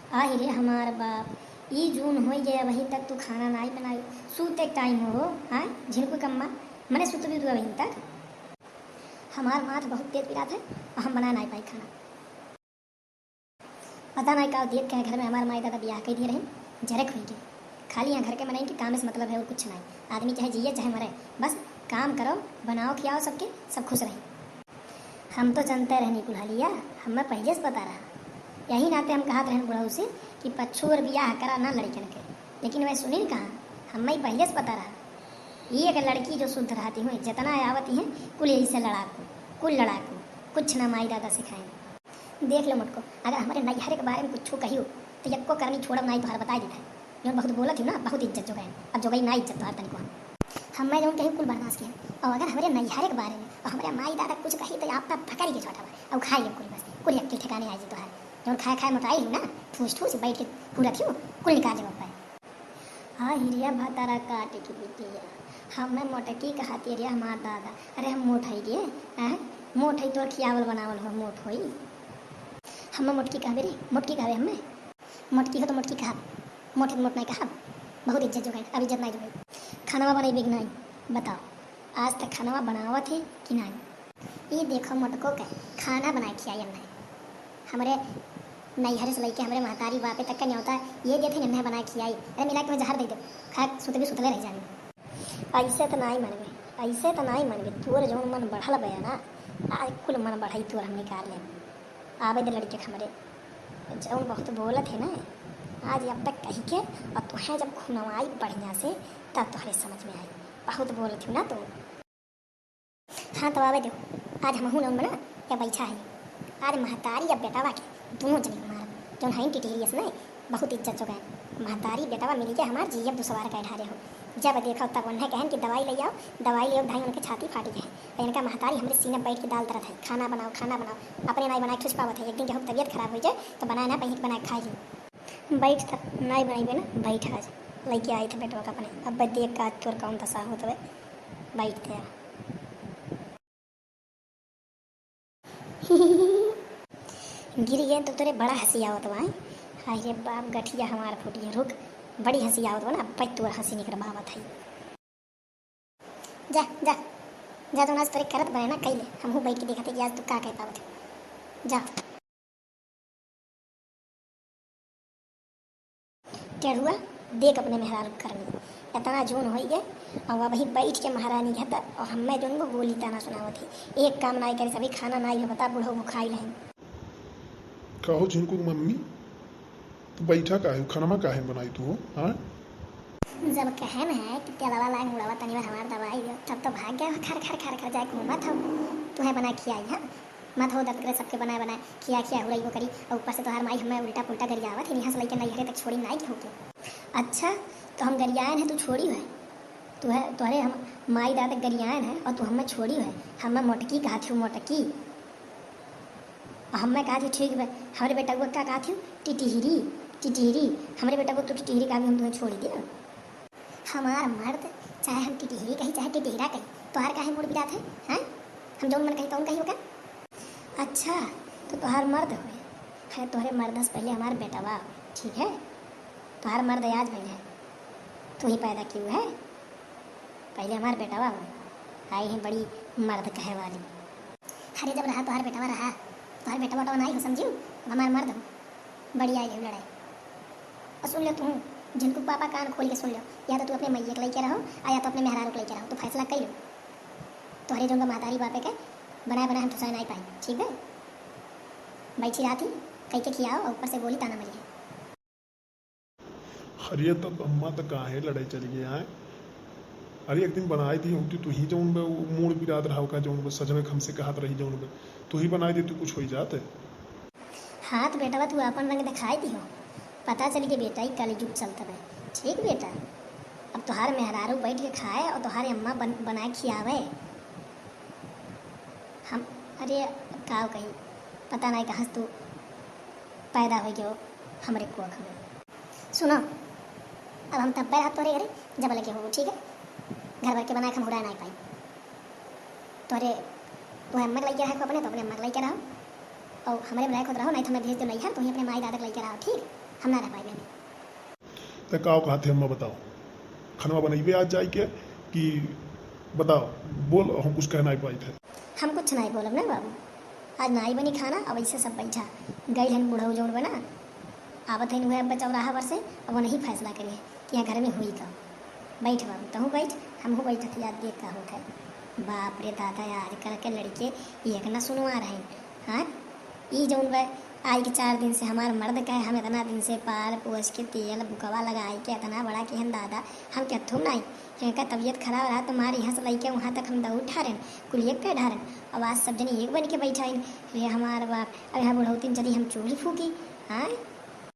आहि रे हमार बाप, ई जून हो गया वहीं तक तू खाना नहीं बनाई। सूते टाइम हो आए झिनकू कम्मा मने सुत भी तू वहीं तक। हमार माथ बहुत तेज पिरात है और हम बना नहीं पाई खाना। पता नहीं का देख के घर में हमारे माई दादा ब्याह कर दिए रहे जरक हुई गई। खाली यहाँ घर के बनाई कि काम से मतलब है और कुछ नहीं। आदमी चाहे जिए चाहे मरे, बस काम करो बनाओ खियाओ सबके, सब खुश रहे। हम तो जनते रहनी कुल्हालिया, हमें पहले से पता रहा। यही नाते हम कहते रहन बुढ़ऊ से कि पच्छू और ब्याह करा ना लड़कन के, लेकिन वह सुनी कहाँ, हमें पहले से पता रहा। ये एक लड़की जो शुद्ध रहती हूँ जितना आवती है कुल यही से लड़ाकू, कुल लड़ाकू, कुछ ना माई दादा सिखाए। देख लो मुझको, अगर हमारे नैहरे के बारे में कुछ कही हो तो यक्को करनी छोड़ा नहीं तो हर बता देता है। जो बहुत बोलत हूँ ना बहुत इज्जत जो गए, अब जो गई ना इज्जत तो हर तनिको हम मैं जो कहीं कुल बर्दाश्त किया। और अगर हमारे नैहरे के बारे में और हमारे माई दादा कुछ कही तो आप फकरी के छोटा हुआ और खाइए कुल, बस कुल यक्के ठिकाने आई जी तो हर जो खाए खाए मोटाई हूँ ना ठूस ठूस बैठ के पूरा थी कुल निकाल जब पाए। हाँ हिरिया भातारा काटे की बिटिया, हमें मोटकी कहती रे हमार दादा। अरे हम मोट है रे मोट है तो खियावल बनावल हो मोट होई। हमें मोटकी कहबे रे, मोटकी कहबे हमें मोटकी हो तो मोटकी कहा, मोट मोट नहीं कहा। बहुत इज्जत जो गई, अब इज्जत नहीं जो गई। खाना बनेबे कि नहीं बताओ, आज तक खाना बनावत है कि नहीं। ये देखो मोटको के खाना बनाए खियाई नहीं। हमारे नैहर से लेके हमारे महतारी बापे तक का नहीं होता ये देते नन्हे बनाए खियाई। अरे मिला के मैं जहर दे दो खा सुते भी सुतले रह जाने। ऐसे तो नहीं मनबे, ऐसे तो नहीं मनबे। तोर जो मन बढ़ल बया ना, आज कुल मन बढ़ाई तोर हम निकाल ले। आवे दे लड़के हमारे जौन बहुत बोलत है ना, आज अब तक कही के और तुहें जब खुनवाई बढ़िया से तब तुम्हारे समझ में आई। बहुत बोलत हूँ ना तो। हाँ तो आवे दो, आज हम हूँ ना या बैठा है। आज महतारी या बेटावा के दोनों जने हमारा जौन है टिटिरियस नहीं बहुत इज्जत हो गए। महतारी बेटावा मिल गया हमारे जीव दुसवार कह ढारे हो। जब देखो तब उन्हें कहन कि दवाई ले आओ, दवाई ले आओ ढाई उनके छाती फाटी गए। इनका महतारी हमारे सीने बैठ के दाल तरत है खाना बनाओ खाना बनाओ। अपने नहीं बनाए खुश पावत है। एक दिन जब तबीयत खराब हो जाए तो बनाए ना पहले बनाए खा ली। बैठ तक नहीं बनाई ना बैठ आज लेके आई थे बेटवा का अपने। अब देख का तोर कौन दशा हो तो बैठते गिर गए तो तेरे बड़ा हंसी आवत वहाँ। हाय रे बाप गठिया हमार फूटिया रुक, बड़ी हंसी आवत हो ना अब तोर हंसी निकर बावत है। जा जा जा तो आज तेरे करत बने ना कैले हम हूँ बैठ के देखते कि आज तू का कह पावत है। जा टेढ़ुआ देख अपने मेहरारू करनी इतना जोन हो गए और वही बैठ के महारानी कहता और हमें जो गोली ताना सुनावत थी। एक काम नहीं करे सभी खाना नहीं बता बूढ़ो वो खाई लें। कहो झिनकू मम्मी तू बैठा काहे खाना काहे बनाई तू हाँ। जब कहन है कि तेलवा लाए मुड़ावा तनी बार हमार दवाई दो तब तो भाग गया खर खर खर खर जाए मत हो तुम्हें बना खियाई। हाँ मत हो दर्द करे सबके बनाए बनाए खिया खिया हो रही वो करी और ऊपर से तो हर माई हमें उल्टा पुल्टा गरियावत है यहाँ से लेकर नैहरे तक छोड़ी नहीं होके। अच्छा तो हम गरियान है तू छोड़ी है तू है तुम्हारे हम माई दादा गरियान है और तू हमें छोड़ी है। हमें मोटकी कहा थी मोटकी और हमें कहा थी ठीक है। हमारे बेटा को क्या कहा थी टिटिहरी टिटिहरी। हमारे बेटा को तो टिटिहरी का भी हम तुम्हें छोड़ी दिया। हमारा मर्द चाहे हम टिटिहरी कहीं चाहे टिटिहरा कहीं तो हर काहे मूड बिरात है हैं। हम जो मन कहीं तो कहीं होगा। अच्छा तो तुहार मर्द हुए है तुम्हारे मर्द से पहले हमारा बेटा वाह ठीक है। तुम्हारा मर्द याद भैया है तू ही पैदा क्यों है पहले हमारा बेटा वाह आई है बड़ी मर्द कहे वाली। अरे जब रहा तुम्हारा बेटा रहा तुम्हारे बेटा बेटा नहीं हो समझियो हमारा मर्द हो बड़ी आई है लड़ाई। और सुन लो तुम जिनको पापा कान खोल के सुन लो या तो तू अपने मैया के लेके रहो या तो अपने मेहरारू को लेके रहो तो फैसला कर लो। तुम्हारे जो महतारी बापे के बनाए बनाए हम ठुसा नहीं पाए ठीक है। बैठी रहा थी कहीं के खियाओ और ऊपर से गोली ताना मरी है। अरे तो अम्मा तो काहे लड़ाई चली गई है। अरे एक दिन बनाई थी होती तू ही जो मूड बिराद रहा का जो सच में हमसे कहत रही जो तू ही बनाई थी तू कुछ हो जाते। हाँ तो बेटा तू अपन रंग दिखाई दी हो पता चली कि बेटा ही कल युग चलता है ठीक बेटा। अब तुहार मेहरारू बैठ के खाए और तुहारे अम्मा बनाए खियावे हम। अरे का कहीं पता नहीं कहाँ तू पैदा हो गयो हमारे को हमें सुनो। अब हम तब पैर हाथ तोड़े अरे जब लगे हो ठीक है। घर भर के बनाए हम उड़ा नहीं पाई तोरे तो अम्मा लेके रहो अपने तो अपने अम्मा लेके रहो और हमारे बनाए खुद रहो नहीं तो हमें भेज दो नहीं है तो ही अपने माई दादा लेके रहो ठीक। हम ना रह पाए बहन। तो का कहा थे अम्मा बताओ, खाना बनैबे आज जाए के कि बताओ, बोल, हम कुछ कहना ही पाई थे। हम कुछ नहीं बोलब ना बाबू, आज नाई बनी खाना। अब ऐसे सब बैठा गई हन बूढ़ा जोड़ बना आवत है वह बचौराहा वर से। अब वो नहीं फैसला करिए कि यहाँ घर में हुई का। बैठ बाबू, तहूँ बैठ, हमहूँ बैठत याद देख का होता है। बाप रे दादा, आजकल के लड़के एक न सुनवा रहे। हाँ, ई जौन बा आई के 4 दिन से हमार मर्द का है, हम इतना दिन से पाल पोस के तेल बुकवा लगाई के इतना बड़ा के हन दादा, हम क्या थूम नहीं का तबीयत खराब रहा तुम्हारे यहाँ से लैके वहाँ तक हम दौड़ उठा रहे कुल एक पे ढारन। अब आज सब जने एक बन के बैठा रे हमार बाप। अब यहाँ बुढ़ौतीन चली हम चूल्ही फूकी। हाँ,